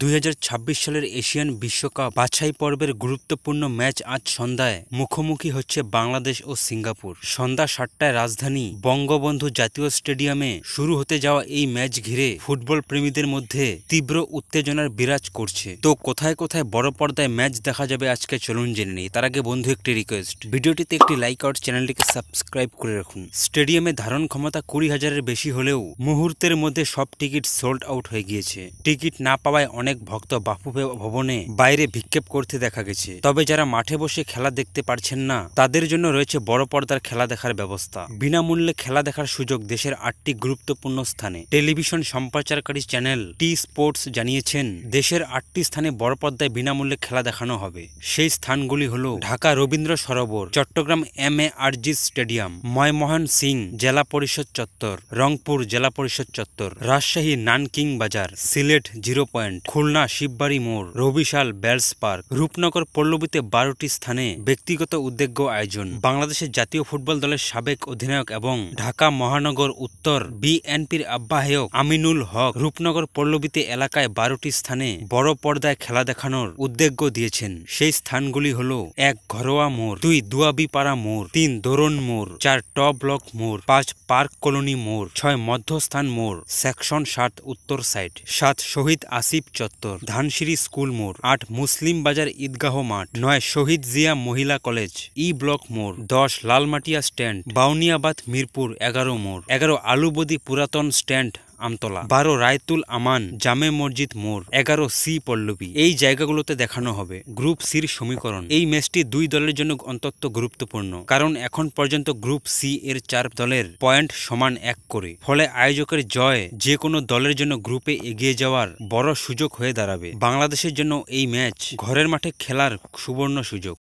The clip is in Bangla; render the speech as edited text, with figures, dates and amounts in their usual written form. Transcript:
2026 সালের এশিয়ান বিশ্বকাপ বাছাই পর্বের গুরুত্বপূর্ণ ম্যাচ আজ সন্ধ্যায় মুখোমুখি হচ্ছে বাংলাদেশ ও সিঙ্গাপুর। সন্ধ্যা 7টায় রাজধানী বঙ্গবন্ধু জাতীয় স্টেডিয়ামে শুরু হতে যাওয়া এই ম্যাচ ঘিরে ফুটবল প্রেমীদের মধ্যে তীব্র উত্তেজনার বিরাজ করছে। তো কোথায় কোথায় বড় পর্দায় ম্যাচ দেখা যাবে আজকে চলুন জেনে নিই। তার আগে বন্ধু একটি রিকোয়েস্ট, ভিডিওটিতে একটি লাইক আর চ্যানেলটিকে সাবস্ক্রাইব করে রাখুন। স্টেডিয়ামে ধারণ ক্ষমতা 20,000-এর বেশি হলেও মুহূর্তের মধ্যে সব টিকিট সোল্ড আউট হয়ে গিয়েছে। টিকিট না পাওয়ায় অনেক ভক্ত বাফু ভবনে বাইরে ভিক্ষেপ করতে দেখা গেছে। তবে যারা মাঠে বসে খেলা দেখতে পারছেন না তাদের জন্য রয়েছে বড় পর্দার খেলা দেখার ব্যবস্থা। বিনামূল্যে খেলা দেখার সুযোগ দেশের 8টি গুরুত্বপূর্ণ স্থানে। টেলিভিশন সম্প্রচারকারী চ্যানেল টি স্পোর্টস জানিয়েছেন দেশের 8টি স্থানে বড় পর্দায় বিনামূল্যে খেলা দেখানো হবে। সেই স্থানগুলি হল ঢাকা রবীন্দ্র সরোবর, চট্টগ্রাম MA স্টেডিয়াম, ময়মোহন সিং জেলা পরিষদ চত্বর, রংপুর জেলা পরিষদ চত্বর, রাজশাহী নানকিং বাজার, সিলেট 0 পয়েন্ট, খুলনা শিববাড়ি মোড়, রবিশাল বেলস পার্ক, রূপনগর পল্লবীতে 12টি স্থানে ব্যক্তিগত উদ্যোগ আয়োজন। বাংলাদেশের জাতীয় ফুটবল দলের সাবেক অধিনায়ক এবং ঢাকা মহানগর উত্তর বিএনপির আহ্বায়ক আমিনুল হক রূপনগর পল্লবীতে এলাকায় 12টি স্থানে বড় পর্দায় খেলা দেখানোর উদ্যোগ দিয়েছেন। সেই স্থানগুলি হল 1 ঘরোয়া মোড়, 2 দুয়াবিপাড়া মোড়, 3 দোরন মোড়, 4 টপ ব্লক মোড়, 5 পার্ক কলোনি মোড়, 6 মধ্যস্থান মোড় সেকশন 7 উত্তর সাইড, 7 শহীদ আসিফ চত্বর ধানসিঁড়ি স্কুল মোড়, 8 মুসলিম বাজার ঈদগাহ মাঠ, 9 শহীদ জিয়া মহিলা কলেজ ই ব্লক মোড়, 10 লালমাটিয়া স্ট্যান্ড, বাউনিয়াবাদ মিরপুর 11 মোড়, 11 আলুবদি পুরাতন স্ট্যান্ড আমতলা, 12 রায়তুল আমান জামে মসজিদ মোড়, 11 সি পল্লবী। এই জায়গাগুলোতে দেখানো হবে গ্রুপ সির সমীকরণ। এই ম্যাচটি দুই দলের জন্য অত্যন্ত গুরুত্বপূর্ণ, কারণ এখন পর্যন্ত গ্রুপ সি এর 4 দলের পয়েন্ট সমান 1 করে। ফলে আয়োজকের জয় যে কোনো দলের জন্য গ্রুপে এগিয়ে যাওয়ার বড় সুযোগ হয়ে দাঁড়াবে। বাংলাদেশের জন্য এই ম্যাচ ঘরের মাঠে খেলার সুবর্ণ সুযোগ।